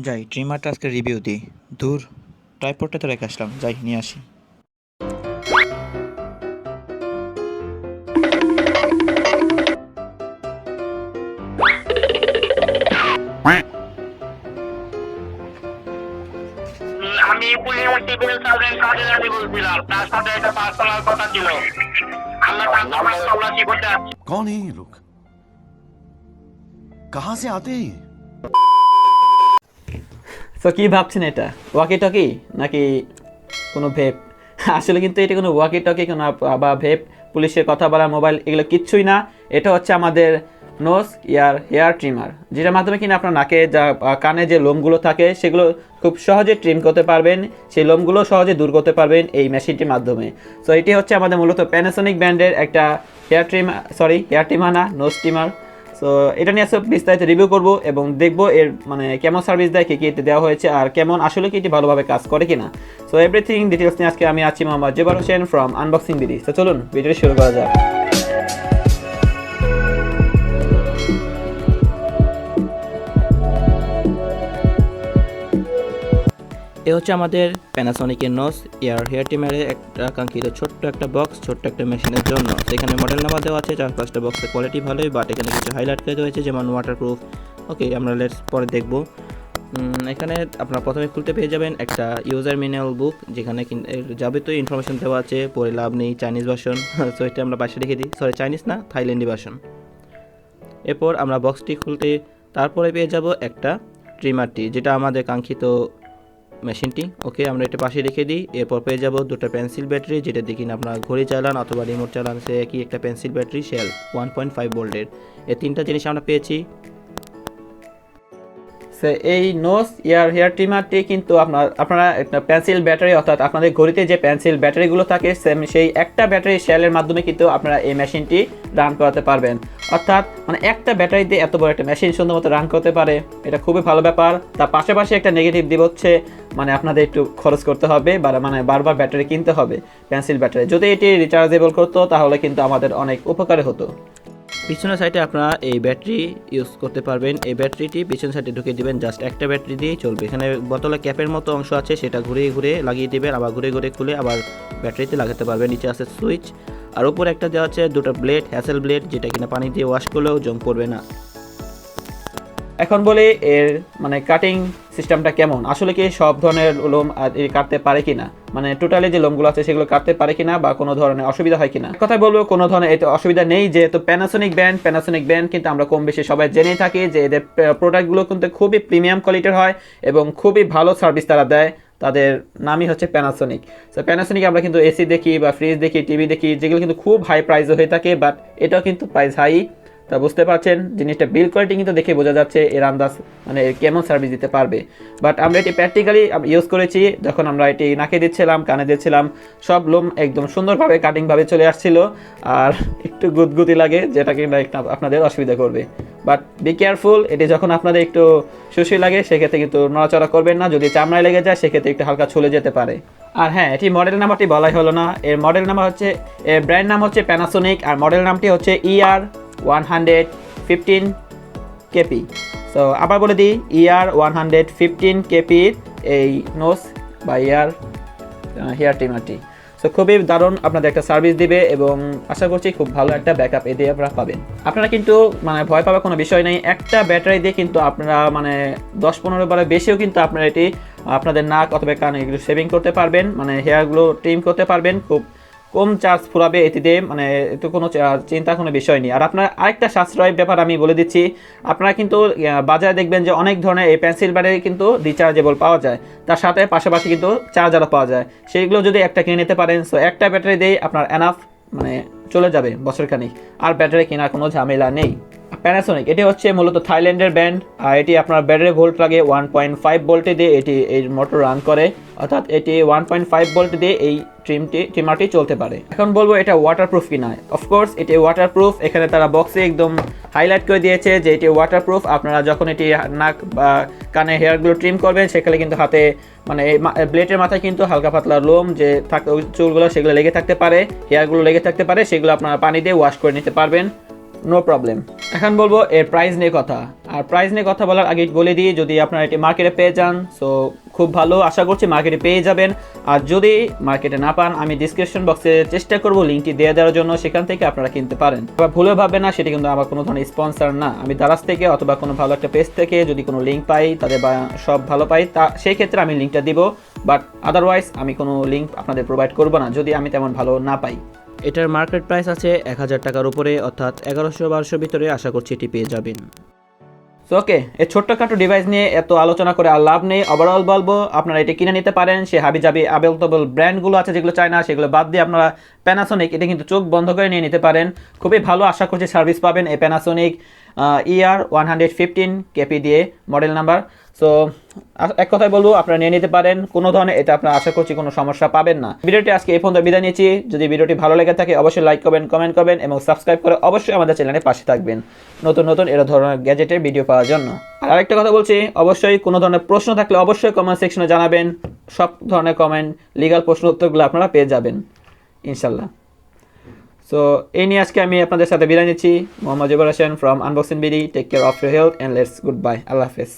যাই ট্রিমারটা আজকে রিভিউ দিই। ধুর, ট্রাইপডটা তো রেখে আসলাম, যাই নিয়ে আসি। আমি পুলিশ টিফিন সার্জেন্ট কাজে বলছিলাম, তার সাথে একটা পার্সোনাল কথা ছিল। আমরা পার্সোনাল তল্লাশি করতে আসছি। कौन है ये लोग? कहां से आते हैं ये? তো কি ভাবছেন, এটা ওয়াকি টকি নাকি কোনো ভেপ? আসলে কিন্তু এটা কোনো ওয়াকি টকি কোনো বা ভেপ, পুলিশের কথা বলা, মোবাইল, এগুলো কিচ্ছুই না। এটা হচ্ছে আমাদের নোজ ইয়ার হেয়ার ট্রিমার, যেটার মাধ্যমে কিনা আপনার নাকে যা কানে যে লোমগুলো থাকে সেগুলো খুব সহজে ট্রিম করতে পারবেন, সেই লোমগুলো সহজে দূর করতে পারবেন এই মেশিনটির মাধ্যমে। সো এটি হচ্ছে আমাদের মূলত প্যানাসোনিক ব্র্যান্ডের একটা হেয়ার ট্রিমার না, নোজ ট্রিমার। সো এটা নিয়ে সব বিস্তারিত রিভিউ করব এবং দেখব এর মানে কেমন সার্ভিস দেয়, কী কী এতে দেওয়া হয়েছে, আর কেমন আসলে কি এটি ভালোভাবে কাজ করে কিনা। সো এভরিথিং ডিটেলস নিয়ে আজকে আমি আছি Mohammad Jebar Hossain from unboxing BD. তো চলুন ভিডিওটি শুরু করা যাক। এ হচ্ছে আমাদের প্যানাসোনিকের নোজ এয়ার হেয়ার ট্রিমারের একটা কাঙ্ক্ষিত ছোট্ট একটা বক্স, ছোট্ট একটা মেশিনের জন্য। সেখানে মডেল নাম্বার দেওয়া আছে, 4-5টা বক্সের কোয়ালিটি ভালোই, বাট এখানে কিছু হাইলাইট করে রয়েছে যেমন ওয়াটারপ্রুফ। ওকে, আমরা লেটস পরে দেখব। এখানে আপনারা প্রথমে খুলতে পেয়ে যাবেন একটা ইউজার ম্যানুয়াল বুক, যেখানে যাবতীয় ইনফরমেশন দেওয়া আছে। পরে লাভ নেই, চাইনিজ ভার্সন। সো এটা আমরা পাশে রেখে দিই, সরি চাইনিজ না, থাইল্যান্ডি ভার্সন। এরপর আমরা বক্সটি খুলতে তারপরে পেয়ে যাব একটা ট্রিমারটি, যেটা আমাদের কাঙ্ক্ষিত মেশিনটি। ওকে, আমরা এটা পাশে রেখে দিই। এরপর পেয়ে যাব দুটো পেন্সিল ব্যাটারি, যেটা দেখি না আপনারা ঘড়ি চালান অথবা রিমোট চালান, সে একই একটা পেন্সিল ব্যাটারি শেল 1.5 ভোল্টের। এই তিনটা জিনিস আমরা পেয়েছি। সে এই নোজ ইয়ার হেয়ার ট্রিমারটি কিন্তু আপনারা একটা পেন্সিল ব্যাটারি, অর্থাৎ আপনাদের ঘড়িতে যে পেন্সিল ব্যাটারিগুলো থাকে সেই একটা ব্যাটারি শেলের মাধ্যমে কিন্তু আপনারা এই মেশিনটি রান করাতে পারবেন। অর্থাৎ মানে একটা ব্যাটারি দিয়ে এত বড় একটা মেশিন সুন্দর মতো রান করতে পারে, এটা খুবই ভালো ব্যাপার। তার পাশাপাশি একটা নেগেটিভ দিক হচ্ছে মানে আপনাদের একটু খরচ করতে হবে, মানে বারবার ব্যাটারি কিনতে হবে পেন্সিল ব্যাটারি। যদি এটি রিচার্জেবল করতো তাহলে কিন্তু আমাদের অনেক উপকারে হতো। পিছনের সাইডে আপনারা এই ব্যাটারি ইউজ করতে পারবেন। এই ব্যাটারিটি পিছনের সাইডে ঢুকিয়ে দিবেন, জাস্ট একটা ব্যাটারি দিয়েই চলবে। এখানে বোতলে ক্যাপের মতো অংশ আছে, সেটা ঘুরে ঘুরে লাগিয়ে দিবেন, আবার ঘুরে ঘুরে খুলে আবার ব্যাটারিতে লাগাতে পারবেন। নিচে আছে সুইচ, আর উপরে একটা দেওয়া আছে দুটো ব্লেড, হ্যাসেল ব্লেড, যেটা কিনা পানি দিয়ে ওয়াশ করলেও জং পড়বে না। এখন বলি এর মানে কাটিং সিস্টেমটা কেমন, আসলে কি সব ধরনের লোম কাটতে পারে কিনা, মানে টোটালি যে লোমগুলো আছে সেগুলো কাটতে পারে কিনা বা কোনো ধরনের অসুবিধা হয় কিনা। কথা বলবো কোনো ধরনের এতে অসুবিধা নেই, যেহেতু প্যানাসোনিক ব্র্যান্ড কিন্তু আমরা কম বেশি সবাই জেনেই থাকি যে এদের প্রোডাক্টগুলো কিন্তু খুবই প্রিমিয়াম কোয়ালিটির হয় এবং খুবই ভালো সার্ভিস তারা দেয়। তাদের নামই হচ্ছে প্যানাসোনিক। সো প্যানাসোনিক আমরা কিন্তু এসি দেখি বা ফ্রিজ দেখি, টিভি দেখি, যেগুলো কিন্তু খুব হাই প্রাইসও হয়ে থাকে, বাট এটাও কিন্তু প্রাইস হাই। তা বুঝতে পারছেন জিনিসটা বিল কোয়ালিটি কিন্তু দেখে বোঝা যাচ্ছে এর আন্দাজ মানে কেমন সার্ভিস দিতে পারবে। বাট আমরা এটি প্র্যাকটিক্যালি ইউজ করেছি, যখন আমরা এটি নাকে দিচ্ছিলাম, কানে দিচ্ছিলাম, সব লোম একদম সুন্দরভাবে কাটিংভাবে চলে আসছিল। আর একটু গুদগুদি লাগে, যেটা কিনা আপনাদের অসুবিধা করবে। বাট বি কেয়ারফুল, এটি যখন আপনাদের একটু সুশি লাগে সেক্ষেত্রে কিন্তু নড়াচড়া করবেন না। যদি চামড়ায় লেগে যায় সেক্ষেত্রে একটু হালকা ছুলে যেতে পারে। আর হ্যাঁ, এটি মডেল নাম্বারটি বলাই হলো না। এর মডেল নাম্বার হচ্ছে, এর ব্র্যান্ড নাম হচ্ছে প্যানাসোনিক, আর মডেল নামটি হচ্ছে ER 115 KP। সো আবার বলে দিই, ER 115 KP এই নোজ বা ইয়ার হেয়ার ট্রিমারটি। সো খুবই দারুণ আপনাদের একটা সার্ভিস দিবে এবং আশা করছি খুব ভালো একটা ব্যাকআপ এ দিয়ে আপনারা পাবেন। আপনারা কিন্তু মানে ভয় পাওয়ার কোনো বিষয় নেই, একটা ব্যাটারি দিয়ে কিন্তু আপনারা মানে 10-15 বারের বেশিও কিন্তু আপনারা এটি আপনাদের নাক অথবা কানে এগুলো শেভিং করতে পারবেন, মানে হেয়ারগুলো ট্রিম করতে পারবেন। খুব কম চার্জ ফুরাবে এটিতে, মানে এতে কোনো চিন্তা কোনো বিষয় নেই। আর আপনার আরেকটা সাশ্রয় ব্যাপার আমি বলে দিচ্ছি, আপনারা কিন্তু বাজারে দেখবেন যে অনেক ধরনের এই পেন্সিল ব্যাটারি কিন্তু রিচার্জেবল পাওয়া যায়, তার সাথে পাশাপাশি কিন্তু চার্জারও পাওয়া যায়। সেইগুলো যদি একটা কিনে নিতে পারেন, সো একটা ব্যাটারি দিয়ে আপনার এনাফ মানে চলে যাবে বছরখানিক, আর ব্যাটারি কেনার কোনো ঝামেলা নেই। প্যানাসোনিক এটি হচ্ছে মূলত থাইল্যান্ডের ব্র্যান্ড, আর এটি আপনার ব্যাটারি ভোল্ট লাগে 1.5 ভোল্টে দিয়ে এটি এই মোটর রান করে, অর্থাৎ এটি 1.5 ভোল্ট দিয়ে এই ট্রিমারটি চলতে পারে। এখন বলবো এটা ওয়াটারপ্রুফ কিনা। অফকোর্স এটি ওয়াটারপ্রুফ, এখানে তারা বক্সে একদম হাইলাইট করে দিয়েছে যে এটি ওয়াটারপ্রুফ। আপনারা যখন এটি নাক বা কানে হেয়ারগুলো ট্রিম করবেন সেখানে কিন্তু হাতে মানে ব্লেডের মাথায় কিন্তু হালকা পাতলা লোম যে থাকে চুলগুলো সেগুলো লেগে থাকতে পারে, হেয়ারগুলো লেগে থাকতে পারে, সেগুলো আপনারা পানি দিয়ে ওয়াশ করে নিতে পারবেন, নো প্রবলেম। এখন বলবো এর প্রাইস নিয়ে কথা। আর প্রাইস নিয়ে কথা বলার আগে বলে দিই, যদি আপনারা এটি মার্কেটে পেয়ে যান সো খুব ভালো, আশা করছি মার্কেটে পেয়ে যাবেন। আর যদি মার্কেটে না পান, আমি ডিসক্রিপশন বক্সে চেষ্টা করব লিঙ্কটি দিয়ে দেওয়ার জন্য, সেখান থেকে আপনারা কিনতে পারেন। আবার ভুলে ভাববেন না, সেটি কিন্তু আমার কোনো ধরনের স্পন্সর না। আমি দারাজ থেকে অথবা কোনো ভালো একটা পেজ থেকে যদি কোনো লিঙ্ক পাই, তাদের বা সব ভালো পাই, তা সেই ক্ষেত্রে আমি লিঙ্কটা দিব, বাট আদারওয়াইজ আমি কোনো লিঙ্ক আপনাদের প্রোভাইড করব না যদি আমি তেমন ভালো না পাই। এটার মার্কেট প্রাইস আছে 1000 টাকার উপরে, অর্থাৎ 1100-1200 ভিতরে আশা করছি এটি পেয়ে যাবেন। সো ওকে, এই ছোট্টখাটো ডিভাইস নিয়ে এত আলোচনা করে আর লাভ নেই। ওভারঅল বলবো আপনারা এটা কিনে নিতে পারেন। সে হাবিজাবি অ্যাভেলেবল ব্র্যান্ডগুলো আছে যেগুলো চায় না, সেগুলো বাদ দিয়ে আপনারা প্যানাসোনিক এটা কিন্তু চোখ বন্ধ করে নিয়ে নিতে পারেন। খুবই ভালো আশা করছি সার্ভিস পাবেন এই প্যানাসোনিক ER 115 কেপি দিয়ে মডেল নাম্বার। সো এক কথায় বলবো আপনারা নিয়ে নিতে পারেন, কোনো ধরনের এটা আপনারা আশা করছি কোনো সমস্যা পাবেন না। ভিডিওটি আজকে এই পর্যন্ত বিদায় নিয়েছি। যদি ভিডিওটি ভালো লেগে থাকে অবশ্যই লাইক করবেন, কমেন্ট করবেন এবং সাবস্ক্রাইব করে অবশ্যই আমাদের চ্যানেলের পাশে থাকবেন নতুন নতুন এর ধরনের গ্যাজেটের ভিডিও পাওয়ার জন্য। আর আরেকটা কথা বলছি, অবশ্যই কোনো ধরনের প্রশ্ন থাকলে অবশ্যই কমেন্ট সেকশনে জানাবেন। সব ধরনের কমেন্ট, লিগ্যাল প্রশ্ন উত্তরগুলো আপনারা পেয়ে যাবেন ইনশাল্লাহ। সো এই নিয়ে আজকে আমি আপনাদের সাথে বিদায় নিচ্ছি। Mohammad Zubair Hossain from unboxing BD. Take care of your health and let's good bye. Allah হাফেজ।